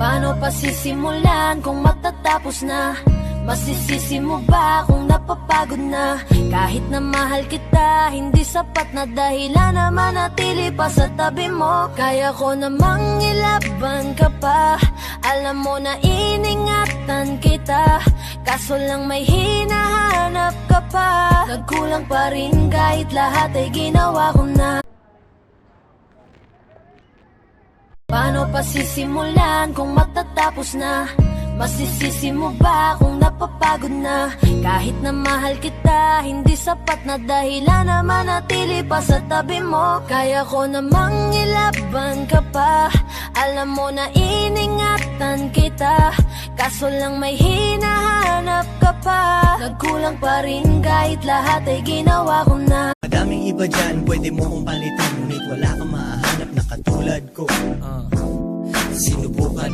Paano pa sisimulan kung matatapos na? Masisisi mo ba kung napapagod na? Kahit na mahal kita, hindi sapat na dahilan na manatili pa sa tabi mo. Kaya ko namang ilaban ka pa, alam mo na iningatan kita, kaso lang may hinahanap ka pa. Nagkulang pa rin kahit lahat ay ginawa ko na. Paano pa sisimulan kung matatapos na? Masisisi mo ba kung napapagod na? Kahit na mahal kita, hindi sapat na dahilan na manatili pa sa tabi mo. Kaya ko namang ilaban ka pa, alam mo na iningatan kita, kaso lang may hinahanap ka pa. Nagkulang pa rin kahit lahat ay ginawa ko na. Madaming iba dyan, pwede mo kong palitan, ngunit wala kang mahanap na katulad ko. Sinubukan